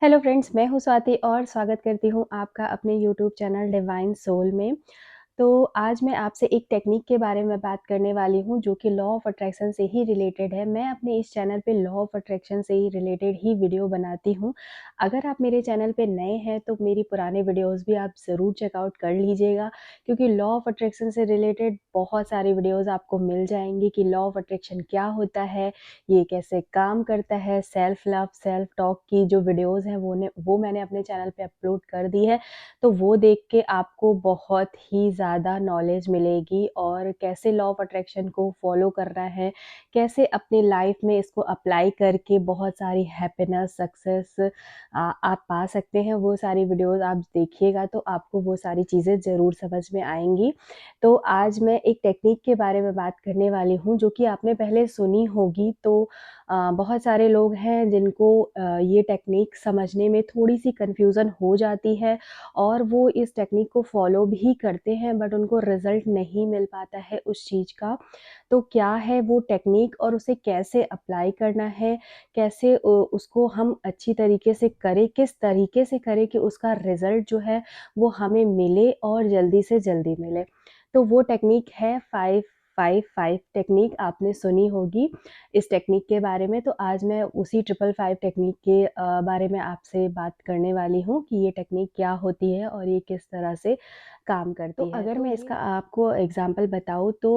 Hello friends, मैं हूँ स्वाति और स्वागत करती हूँ आपका अपने यूट्यूब चैनल डिवाइन सोल में। तो आज मैं आपसे एक टेक्निक के बारे में बात करने वाली हूँ जो कि लॉ ऑफ अट्रैक्शन से ही रिलेटेड है। मैं अपने इस चैनल पे लॉ ऑफ अट्रैक्शन से ही रिलेटेड ही वीडियो बनाती हूँ। अगर आप मेरे चैनल पे नए हैं तो मेरी पुराने वीडियोज़ भी आप ज़रूर चेकआउट कर लीजिएगा, क्योंकि लॉ ऑफ अट्रैक्शन से रिलेटेड बहुत सारी वीडियोज़ आपको मिल जाएँगी कि लॉ ऑफ अट्रैक्शन क्या होता है, ये कैसे काम करता है। सेल्फ लव, सेल्फ टॉक की जो वीडियोज़ हैं वो मैंने अपने चैनल पे अपलोड कर दी है। तो वो देख के आपको बहुत ही ज़्यादा नॉलेज मिलेगी और कैसे लॉ ऑफ अट्रैक्शन को फॉलो करना है, कैसे अपनी लाइफ में इसको अप्लाई करके बहुत सारी हैप्पीनेस, सक्सेस आप पा सकते हैं। वो सारी वीडियोज़ आप देखिएगा तो आपको वो सारी चीज़ें ज़रूर समझ में आएँगी। तो आज मैं एक टेक्निक के बारे में बात करने वाली हूँ जो कि आपने पहले सुनी होगी। तो बहुत सारे लोग हैं जिनको ये टेक्निक समझने में थोड़ी-सी कन्फ्यूज़न हो जाती है और वो इस टेक्निक को फ़ॉलो भी करते हैं, बट उनको रिज़ल्ट नहीं मिल पाता है उस चीज़ का। तो क्या है वो टेक्निक और उसे कैसे अप्लाई करना है, कैसे उसको हम अच्छी तरीके से करें, किस तरीके से करें कि उसका रिज़ल्ट जो है वो हमें मिले और जल्दी से जल्दी मिले। तो वो टेक्निक है 5-5-5 टेक्निक, आपने सुनी होगी इस टेक्निक के बारे में। तो आज मैं उसी 555 टेक्निक के बारे में आपसे बात करने वाली हूँ कि ये टेक्निक क्या होती है और ये किस तरह से काम तो करती है। अगर तो मैं ये इसका आपको एग्ज़ाम्पल बताऊँ तो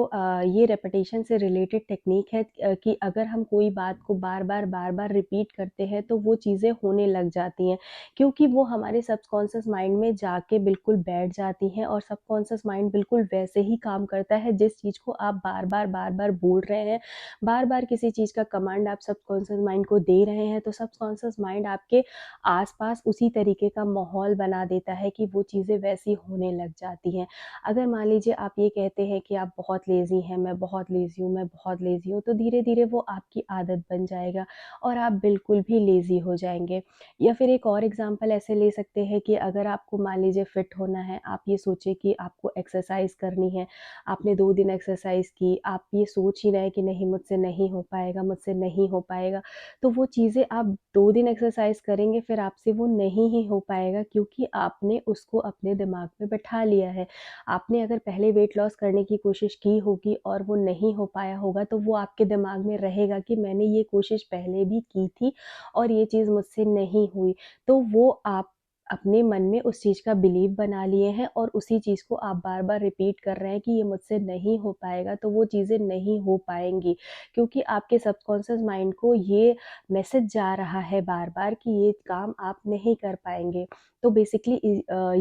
ये रेपिटेशन से रिलेटेड टेक्नीक है कि अगर हम कोई बात को बार-बार रिपीट करते हैं तो वो चीज़ें होने लग जाती हैं, क्योंकि वो हमारे सबकॉन्शियस माइंड में जाके बिल्कुल बैठ जाती हैं और सबकॉन्शियस माइंड बिल्कुल वैसे ही काम करता है जिस चीज़ को आप बार-बार बोल रहे हैं। बार-बार किसी चीज़ का कमांड आप सबकॉन्शियस माइंड को दे रहे हैं तो सबकॉन्शियस माइंड आपके आस-पास उसी तरीके का माहौल बना देता है कि वो चीज़ें वैसी होने लग जाती हैं। अगर मान लीजिए आप ये कहते हैं कि आप बहुत लेज़ी हैं, मैं बहुत लेज़ी हूँ, मैं बहुत लेज़ी हूँ, तो धीरे-धीरे वो आपकी आदत बन जाएगा और आप बिल्कुल भी लेज़ी हो जाएँगे। या फिर एक और एग्ज़ाम्पल ऐसे ले सकते हैं कि अगर आपको मान लीजिए फिट होना है, आप ये सोचिए कि आपको एक्सरसाइज़ करनी है, आपने 2 दिन एक्सरसाइज़ की, आप ये सोच ही रहे हैं कि नहीं मुझसे नहीं हो पाएगा, मुझसे नहीं हो पाएगा, तो वो चीज़ें आप 2 दिन एक्सरसाइज़ करेंगे फिर आपसे वो नहीं ही हो पाएगा, क्योंकि आपने उसको अपने दिमाग में बैठा लिया है। आपने अगर पहले वेट लॉस करने की कोशिश की होगी और वो नहीं हो पाया होगा तो वो आपके दिमाग में रहेगा कि मैंने ये कोशिश पहले भी की थी और ये चीज़ मुझसे नहीं हुई। तो वो आप अपने मन में उस चीज़ का बिलीव बना लिए हैं और उसी चीज़ को आप बार-बार रिपीट कर रहे हैं कि ये मुझसे नहीं हो पाएगा, तो वो चीज़ें नहीं हो पाएँगी, क्योंकि आपके सबकॉन्शियस माइंड को ये मैसेज जा रहा है बार-बार कि ये काम आप नहीं कर पाएँगे। तो बेसिकली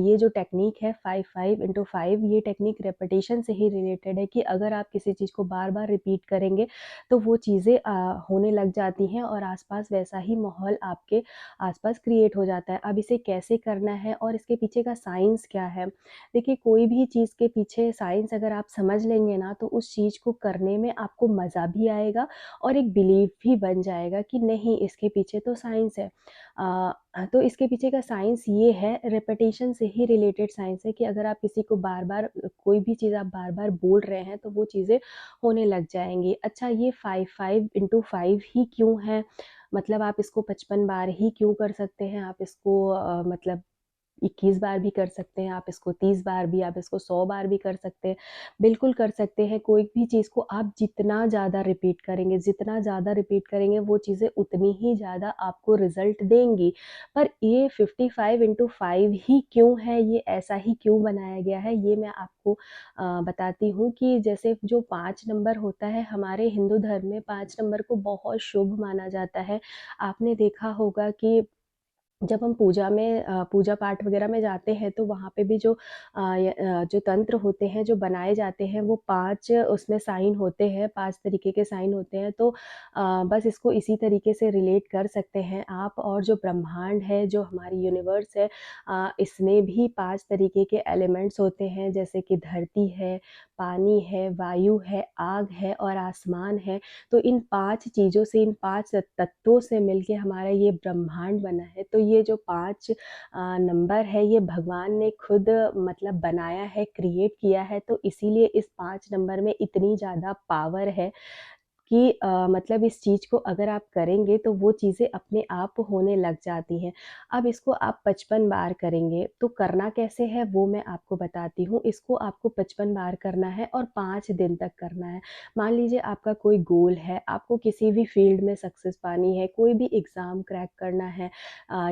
ये जो टेक्नीक है 5-5 इंटू 5, ये टेक्नीक रेपिटेशन से ही रिलेटेड है कि अगर आप किसी चीज़ को बार-बार रिपीट करेंगे तो वो चीज़ें होने लग जाती हैं और आस-पास वैसा ही माहौल आपके आस-पास क्रिएट हो जाता है। अब इसे कैसे करना है और इसके पीछे का साइंस क्या है? देखिए, कोई भी चीज़ के पीछे साइंस अगर आप समझ लेंगे ना तो उस चीज़ को करने में आपको मज़ा भी आएगा और एक बिलीव भी बन जाएगा कि नहीं, इसके पीछे तो साइंस है। तो इसके पीछे का साइंस ये है, रेपिटेशन से ही रिलेटेड साइंस है कि अगर आप किसी को बार-बार कोई भी चीज़ आप बार-बार बोल रहे हैं तो वो चीज़ें होने लग जाएँगी। अच्छा, ये 5-5 इंटू 5 ही क्यों है? मतलब आप इसको 55 बार ही क्यों कर सकते हैं? आप इसको मतलब 21 बार भी कर सकते हैं, आप इसको 30 बार भी, आप इसको 100 बार भी कर सकते हैं। बिल्कुल कर सकते हैं, कोई भी चीज़ को आप जितना ज़्यादा रिपीट करेंगे वो चीज़ें उतनी ही ज़्यादा आपको रिज़ल्ट देंगी। पर ये 55 इंटू 5 ही क्यों है, ये ऐसा ही क्यों बनाया गया है, ये मैं आपको बताती हूँ कि जैसे जो 5 नंबर होता है, हमारे हिंदू धर्म में 5 नंबर को बहुत शुभ माना जाता है। आपने देखा होगा कि जब हम पूजा पाठ वगैरह में जाते हैं तो वहाँ पे भी जो तंत्र होते हैं जो बनाए जाते हैं वो 5 उसमें साइन होते हैं, 5 तरीके के साइन होते हैं। तो बस इसको इसी तरीके से रिलेट कर सकते हैं आप। और जो ब्रह्मांड है, जो हमारी यूनिवर्स है, इसमें भी 5 तरीके के एलिमेंट्स होते हैं, जैसे कि धरती है, पानी है, वायु है, आग है और आसमान है। तो इन 5 चीज़ों से, इन 5 तत्वों से मिलके हमारा ये ब्रह्मांड बना है। तो ये जो 5 नंबर है, ये भगवान ने खुद मतलब बनाया है, क्रिएट किया है, तो इसीलिए इस 5 नंबर में इतनी ज़्यादा पावर है। कि मतलब इस चीज़ को अगर आप करेंगे तो वो चीज़ें अपने आप होने लग जाती हैं। अब इसको आप 55 बार करेंगे, तो करना कैसे है वो मैं आपको बताती हूँ। इसको आपको 55 बार करना है और 5 दिन तक करना है। मान लीजिए आपका कोई गोल है, आपको किसी भी फ़ील्ड में सक्सेस पानी है, कोई भी एग्ज़ाम क्रैक करना है,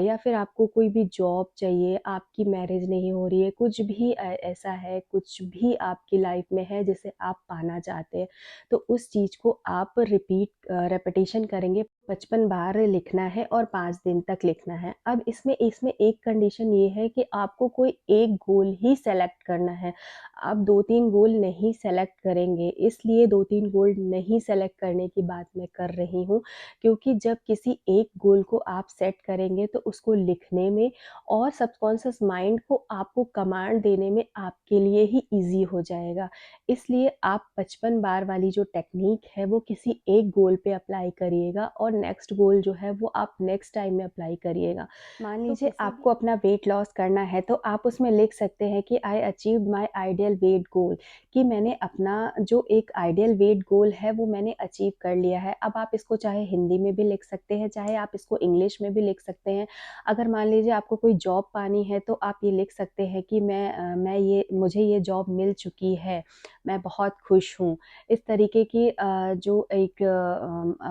या फिर आपको कोई भी जॉब चाहिए, आपकी मैरिज नहीं हो रही है, कुछ भी ऐसा है, कुछ भी आपकी लाइफ़ में है जिसे आप पाना चाहते हैं, तो उस चीज़ को आप रेपिटेशन करेंगे, 55 बार लिखना है और 5 दिन तक लिखना है। अब इसमें इसमें एक कंडीशन ये है कि आपको कोई एक गोल ही सेलेक्ट करना है। आप 2-3 गोल नहीं सेलेक्ट करेंगे, इसलिए 2-3 गोल नहीं सेलेक्ट करने की बात मैं कर रही हूँ, क्योंकि जब किसी एक गोल को आप सेट करेंगे तो उसको लिखने में और सबकॉन्शियस माइंड को आपको कमांड देने में आपके लिए ही ईज़ी हो जाएगा। इसलिए आप 55 बार वाली जो टेक्नीक है वो किसी एक गोल पे अप्लाई करिएगा और नेक्स्ट गोल जो है वो आप नेक्स्ट टाइम में अप्लाई करिएगा। मान तो लीजिए किसी भी आपको अपना वेट लॉस करना है तो आप उसमें लिख सकते हैं कि आई अचीव्ड माय आइडियल वेट गोल, कि मैंने अपना जो एक आइडियल वेट गोल है वो मैंने अचीव कर लिया है। अब आप इसको चाहे हिंदी में भी लिख सकते हैं, चाहे आप इसको इंग्लिश में भी लिख सकते हैं। अगर मान लीजिए आपको कोई जॉब पानी है तो आप ये लिख सकते हैं कि मैं ये मुझे ये जॉब मिल चुकी है, मैं बहुत खुश हूँ। इस तरीके की जो एक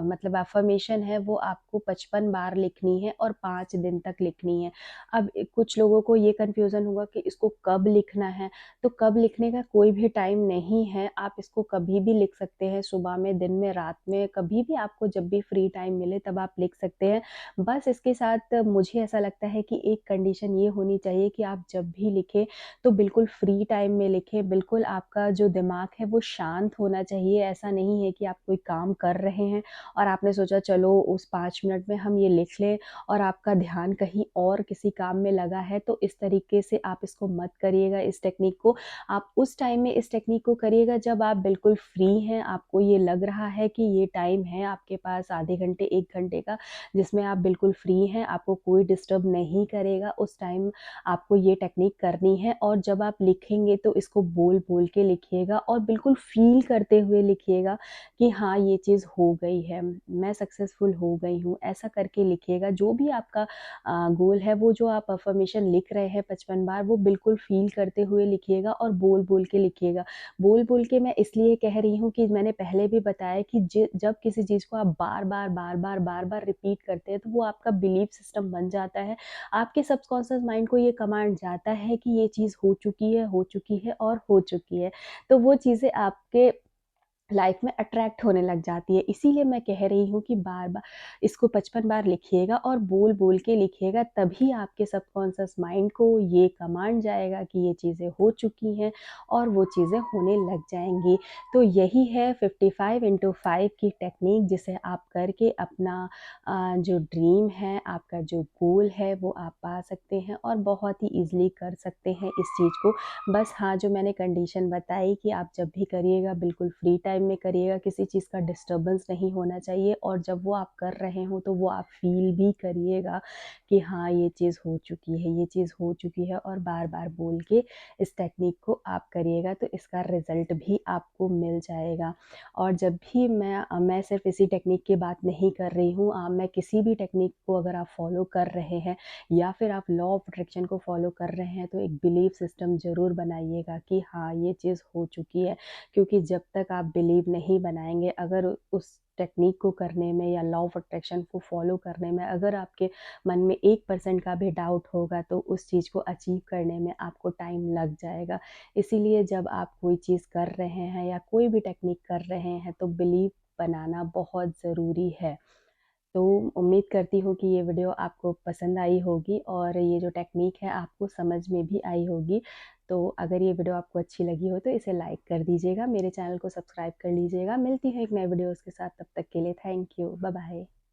मतलब अफ़र्मेशन है वो आपको 55 बार लिखनी है और 5 दिन तक लिखनी है। अब कुछ लोगों को ये कन्फ्यूज़न होगा कि इसको कब लिखना है, तो कब लिखने का कोई भी टाइम नहीं है, आप इसको कभी भी लिख सकते हैं, सुबह में, दिन में, रात में, कभी भी आपको जब भी फ्री टाइम मिले तब आप लिख सकते हैं। बस इसके साथ मुझे ऐसा लगता है कि एक कंडीशन ये होनी चाहिए कि आप जब भी लिखें तो बिल्कुल फ्री टाइम में लिखें, बिल्कुल आपका जो दिमाग है वो शांत होना चाहिए। ऐसा नहीं है कि आप कोई काम कर रहे हैं और आपने सोचा चलो उस 5 मिनट में हम ये लिख लें और आपका ध्यान कहीं और किसी काम में लगा है, तो इस तरीके से आप इसको मत करिएगा इस टेक्निक को। आप उस टाइम में इस टेक्निक को करिएगा जब आप बिल्कुल फ्री हैं, आपको ये लग रहा है कि ये टाइम है आपके पास आधे घंटे, 1 घंटे का, जिसमें आप बिल्कुल फ्री हैं, आपको कोई डिस्टर्ब नहीं करेगा, उस टाइम आपको ये टेक्निक करनी है। और जब आप लिखेंगे तो इसको बोल-बोल के लिखिएगा और बिल्कुल फ़ील करते हुए लिखिएगा कि हाँ, ये चीज़ हो गई है, मैं सक्सेसफुल हो गई हूँ, ऐसा करके लिखिएगा। जो भी आपका गोल है, वो जो आप अफ़र्मेशन लिख रहे हैं 55 बार, वो बिल्कुल फ़ील करते हुए लिखिएगा और बोल-बोल के लिखिएगा। बोल-बोल के मैं इसलिए कह रही हूँ कि मैंने पहले भी बताया कि जब किसी चीज़ को आप बार-बार, बार-बार, बार-बार रिपीट करते हैं, तो वो आपका बिलीफ सिस्टम बन जाता है। आपके सबकॉन्शियस माइंड को ये कमांड जाता है कि ये चीज़ हो चुकी है, हो चुकी है और हो चुकी है। तो वो चीज़ें आपके लाइफ में अट्रैक्ट होने लग जाती है। इसीलिए मैं कह रही हूँ कि बार-बार इसको 55 बार लिखिएगा और बोल-बोल के लिखिएगा, तभी आपके सबकॉन्शियस माइंड को ये कमांड जाएगा कि ये चीज़ें हो चुकी हैं और वो चीज़ें होने लग जाएँगी। तो यही है 55 इंटू 5 की टेक्नीक, जिसे आप करके अपना जो ड्रीम है, आपका जो गोल है वो आप पा सकते हैं और बहुत ही ईज़िली कर सकते हैं इस चीज़ को। बस हाँ, जो मैंने कंडीशन बताई कि आप जब भी करिएगा बिल्कुल फ्री टाइम में करिएगा, किसी चीज़ का डिस्टर्बेंस नहीं होना चाहिए और जब वो आप कर रहे हों तो वो आप फ़ील भी करिएगा कि हाँ, ये चीज़ हो चुकी है, ये चीज़ हो चुकी है, और बार-बार बोल के इस टेक्निक को आप करिएगा तो इसका रिज़ल्ट भी आपको मिल जाएगा। और जब भी मैं सिर्फ़ इसी टेक्निक की बात नहीं कर रही हूँ, मैं किसी भी टेक्निक को अगर आप फ़ॉलो कर रहे हैं या फिर आप लॉ ऑफ अट्रैक्शन को फ़ॉलो कर रहे हैं, तो एक बिलीव सिस्टम ज़रूर बनाइएगा कि हाँ, ये चीज़ हो चुकी है। क्योंकि जब तक आप बिलीव नहीं बनाएँगे, अगर उस टेक्निक को करने में या लॉ ऑफ अट्रैक्शन को फ़ॉलो करने में अगर आपके मन में 1% का भी डाउट होगा, तो उस चीज़ को अचीव करने में आपको टाइम लग जाएगा। इसीलिए जब आप कोई चीज़ कर रहे हैं या कोई भी टेक्निक कर रहे हैं, तो बिलीव बनाना बहुत ज़रूरी है। तो उम्मीद करती हूँ कि ये वीडियो आपको पसंद आई होगी और ये जो टेक्नीक है आपको समझ में भी आई होगी। तो अगर ये वीडियो आपको अच्छी लगी हो तो इसे लाइक कर दीजिएगा, मेरे चैनल को सब्सक्राइब कर लीजिएगा। मिलती हूँ एक नए वीडियोज़ के साथ, तब तक के लिए थैंक यू। Bye bye.